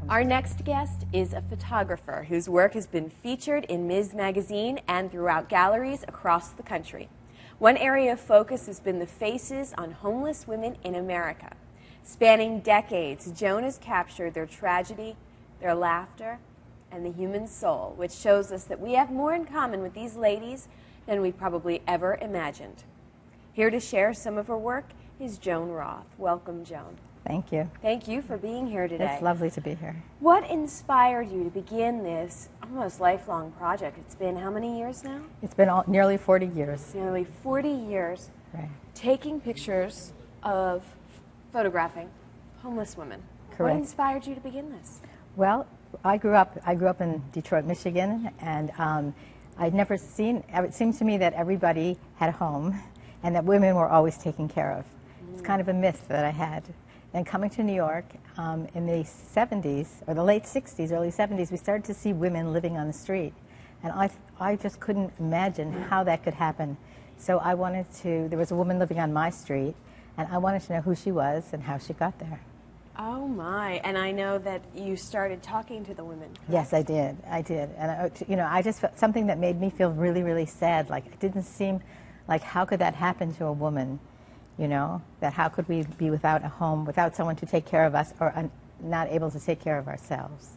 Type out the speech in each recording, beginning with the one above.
Our next guest is a photographer whose work has been featured in Ms. Magazine and throughout galleries across the country. One area of focus has been the faces on homeless women in America. Spanning decades, Joan has captured their tragedy, their laughter, and the human soul, which shows us that we have more in common with these ladies than we probably ever imagined. Here to share some of her work is Joan Roth. Welcome, Joan. Thank you. Thank you for being here today. It's lovely to be here. What inspired you to begin this almost lifelong project? It's been how many years now? It's been nearly 40 years. Nearly 40 years, Right. taking pictures of photographing homeless women. Correct. What inspired you to begin this? Well, I grew up in Detroit, Michigan, and I'd never seen, it seemed to me that everybody had a home and that women were always taken care of. It's kind of a myth that I had. And coming to New York in the 70s, or the late 60s, early 70s, we started to see women living on the street. And I just couldn't imagine how that could happen. So I wanted to, there was a woman living on my street, and I wanted to know who she was and how she got there. Oh my, and I know that you started talking to the women. Correct? Yes, I did. And I just felt something that made me feel really, really sad. Like, it didn't seem like, how could that happen to a woman? You know, that how could we be without a home, without someone to take care of us, or not able to take care of ourselves?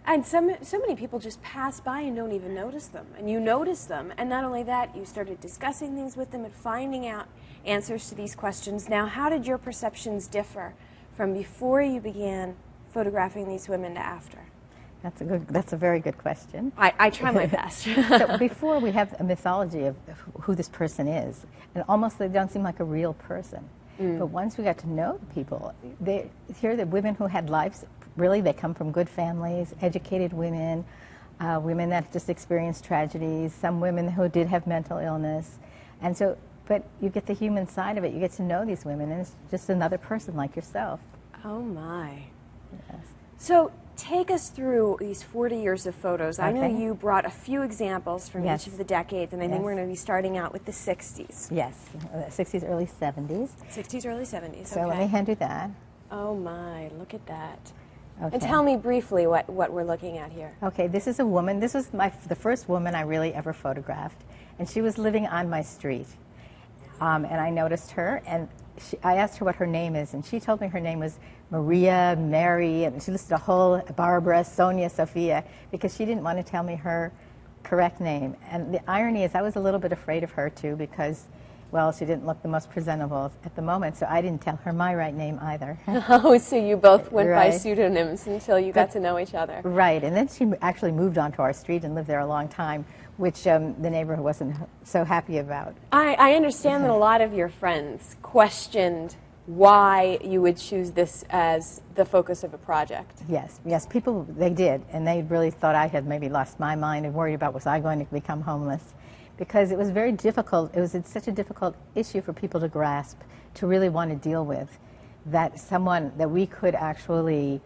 And so many people just pass by and don't even notice them. And you notice them, and not only that, you started discussing things with them and finding out answers to these questions. Now, how did your perceptions differ from before you began photographing these women to after? That's a very good question. I try my best. So before, we have a mythology of who this person is, and almost they don't seem like a real person. But once we got to know the people, here the women who had lives, really they come from good families, educated women, women that just experienced tragedies, some women who did have mental illness. And so, but you get the human side of it, you get to know these women, and it's just another person like yourself. Oh my. Yes. So take us through these 40 years of photos. I know Okay. you brought a few examples from Yes. each of the decades, and I think Yes. we're going to be starting out with the 60s. Yes, 60s, early 70s. 60s, early 70s, So okay. let me hand you that. Oh my, look at that. Okay. And tell me briefly what we're looking at here. Okay, this is a woman. This was the first woman I really ever photographed, and she was living on my street. And I noticed her, and I asked her what her name is, and she told me her name was Maria, Mary, and she listed a whole Barbara, Sonia, Sophia, because she didn't want to tell me her correct name. And the irony is I was a little bit afraid of her, too, because, well, she didn't look the most presentable at the moment, so I didn't tell her my right name either. Oh, so you both went by Right. pseudonyms until you got to know each other. Right, and then she actually moved onto our street and lived there a long time, which the neighborhood wasn't so happy about. I understand that a lot of your friends questioned why you would choose this as the focus of a project. Yes, people, they did, and they really thought I had maybe lost my mind and worried about was I going to become homeless, because it was very difficult. It was such a difficult issue for people to grasp, to really want to deal with, that we could actually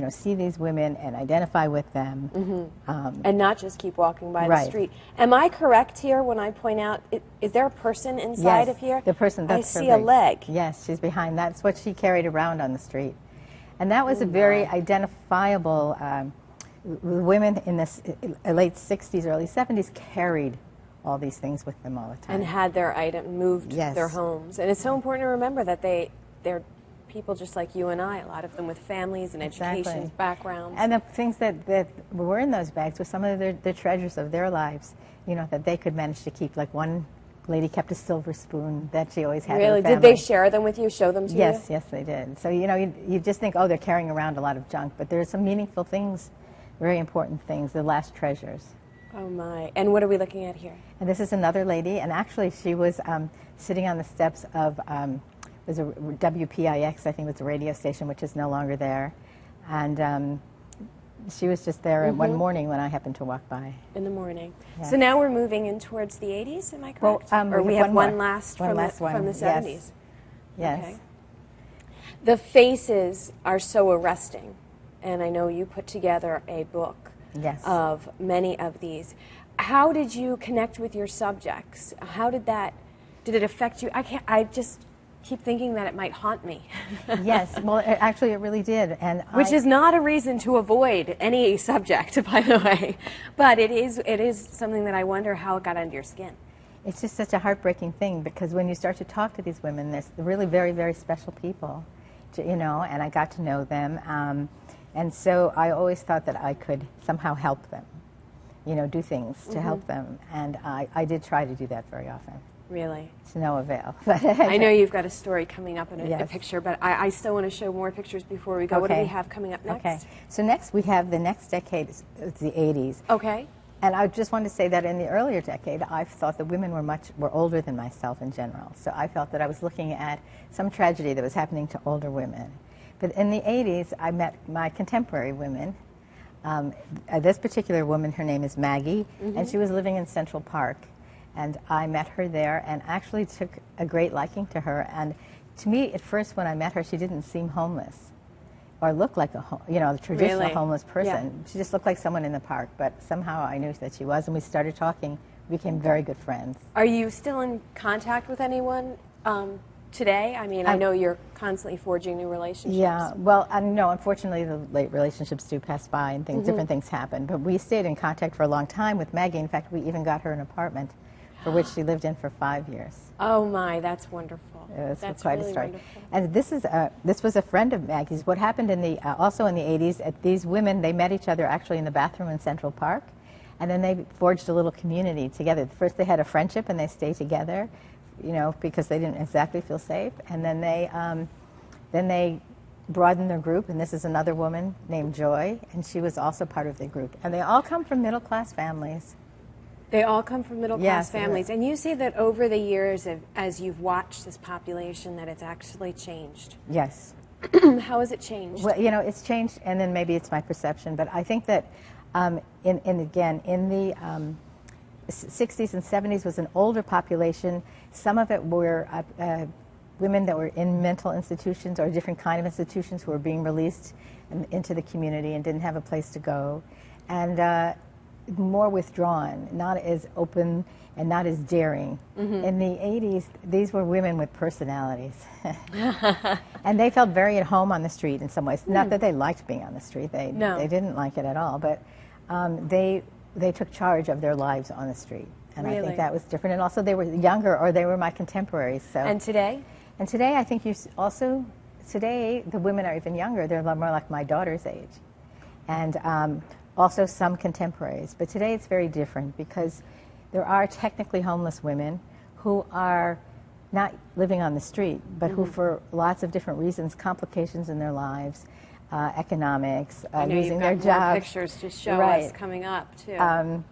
see these women and identify with them. And not just keep walking by Right. the street. Am I correct here when I point out, is there a person inside Yes, of here? the person, that's I her see a leg. leg. Yes, she's behind. That's what she carried around on the street. And that was a very identifiable, women in the late 60s, early 70s carried all these things with them all the time. And had their item moved Yes. their homes. And it's so important to remember that they're people just like you and I, a lot of them with families and Exactly. education backgrounds. And the things that were in those bags were some of the treasures of their lives, that they could manage to keep. Like one lady kept a silver spoon that she always had in Really? her family. Did they share them with you, show them to you? Yes, yes, they did. So, you just think, oh, they're carrying around a lot of junk, but there's some meaningful things, very important things, the last treasures. Oh my. And what are we looking at here? And this is another lady, and actually she was sitting on the steps of, was a WPIX, I think was a radio station, which is no longer there. And she was just there one morning when I happened to walk by. In the morning. Yes. So now we're moving in towards the 80s, am I correct? Or we have one last from the 70s. Yes. Okay. The faces are so arresting, and I know you put together a book Yes. of many of these. How did you connect with your subjects? How did it affect you? I just keep thinking that it might haunt me. Yes, well, actually, it really did, and Which is not a reason to avoid any subject, by the way. But it is something that I wonder how it got under your skin. it's just such a heartbreaking thing, because when you start to talk to these women, they're really very, very special people, you know, and I got to know them, and so I always thought that I could somehow help them, you know, do things to help them, and I did try to do that very often. Really? To no avail. I know you've got a story coming up in a Yes. picture, but I still want to show more pictures before we go. What do we have coming up next? Okay. So next we have the next decade, it's the 80s. Okay. And I just want to say that in the earlier decade, I thought that women were older than myself in general. So I felt that I was looking at some tragedy that was happening to older women. But in the 80s, I met my contemporary women. This particular woman, her name is Maggie, and she was living in Central Park. And I met her there and actually took a great liking to her. And to me, at first, when I met her, she didn't seem homeless or look like a traditional Really? homeless person. Yeah. She just looked like someone in the park. But somehow I knew that she was, and we started talking. We became very good friends. Are you still in contact with anyone today? I mean, I know you're constantly forging new relationships. Yeah, well, no, unfortunately, the late relationships do pass by and different things happen. But we stayed in contact for a long time with Maggie. In fact, we even got her an apartment for which she lived in for 5 years. Oh my, that's wonderful. It was That's quite really a story. wonderful. And this was a friend of Maggie's. What happened in the also in the 80s, these women, they met each other actually in the bathroom in Central Park, and then they forged a little community together. First they had a friendship and they stayed together, you know, because they didn't exactly feel safe, and then they broadened their group, and this is another woman named Joy, and she was also part of the group. And they all come from middle-class families. They all come from middle-class Yes, families. And you see that over the years, as you've watched this population, that it's actually changed. Yes. How has it changed? Well, you know, it's changed, and then maybe it's my perception, but I think that in the 60s and 70s was an older population. Some of it were women that were in mental institutions or different kind of institutions who were being released into the community and didn't have a place to go, and more withdrawn, not as open and not as daring. In the 80s, these were women with personalities. And they felt very at home on the street in some ways. Not that they liked being on the street. They didn't like it at all, but they took charge of their lives on the street. And I Really? think that was different. And also they were younger, or they were my contemporaries. So. And today? And today I think today the women are even younger. They're more like my daughter's age. And also some contemporaries. But today it's very different, because there are technically homeless women who are not living on the street, but who for lots of different reasons, complications in their lives, economics, losing their you've got more jobs. pictures to show Right. us coming up, too.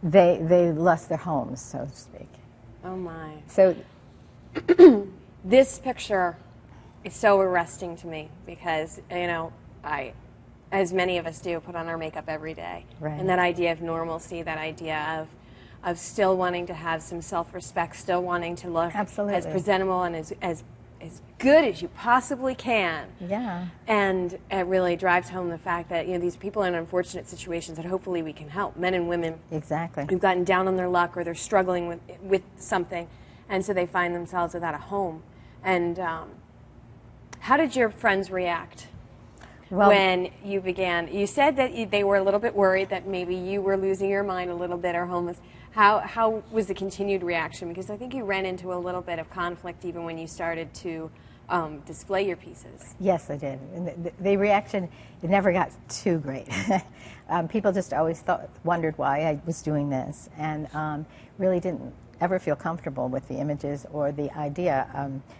They lost their homes, so to speak. Oh, my. So This picture is so arresting to me because, you know, as many of us do, put on our makeup every day. Right. And that idea of normalcy, that idea of still wanting to have some self-respect, still wanting to look Absolutely. as presentable and as good as you possibly can. yeah. And it really drives home the fact that, you know, these people are in unfortunate situations that hopefully we can help. Men and women Exactly. who've gotten down on their luck, or they're struggling with something, and so they find themselves without a home. And how did your friends react when you began? You said that they were a little bit worried that maybe you were losing your mind a little bit or homeless. How was the continued reaction? Because I think you ran into a little bit of conflict even when you started to display your pieces. Yes, I did. And the reaction, it never got too great. People just always wondered why I was doing this, and really didn't ever feel comfortable with the images or the idea,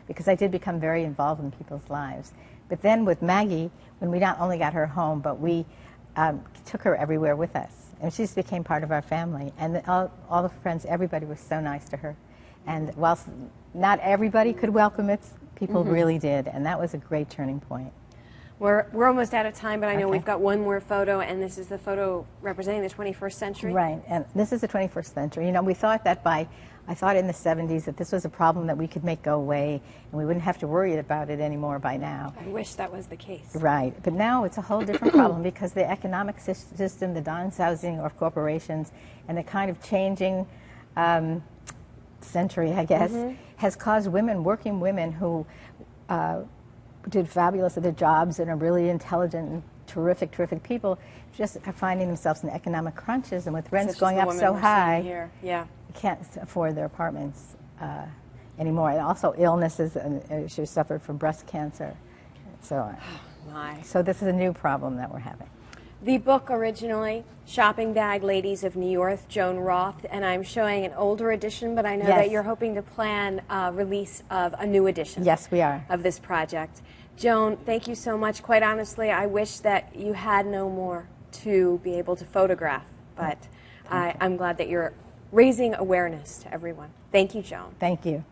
because I did become very involved in people's lives. But then with Maggie, when we not only got her home, but we took her everywhere with us. And she just became part of our family. And all the friends, everybody was so nice to her. And whilst not everybody could welcome it, people really did. And that was a great turning point. We're almost out of time, but I know Okay. we've got one more photo, and this is the photo representing the 21st century. Right, and this is the 21st century. You know, we thought that I thought in the 70s that this was a problem that we could make go away, and we wouldn't have to worry about it anymore by now. I wish that was the case. Right, but now it's a whole different problem, because the economic system, the downsizing of corporations, and the kind of changing century, I guess, has caused women, working women who did fabulous at their jobs and are really intelligent and terrific people, just are finding themselves in economic crunches, and with rents going up so high, yeah, they can't afford their apartments anymore. And also illnesses, and she suffered from breast cancer. So, so this is a new problem that we're having. The book originally, Shopping Bag Ladies of New York, Joan Roth, and I'm showing an older edition, but I know that you're hoping to plan release of a new edition. Yes, we are. Of this project. Joan, thank you so much. Quite honestly, I wish that you had no more to be able to photograph, but I'm glad that you're raising awareness to everyone. Thank you, Joan. Thank you.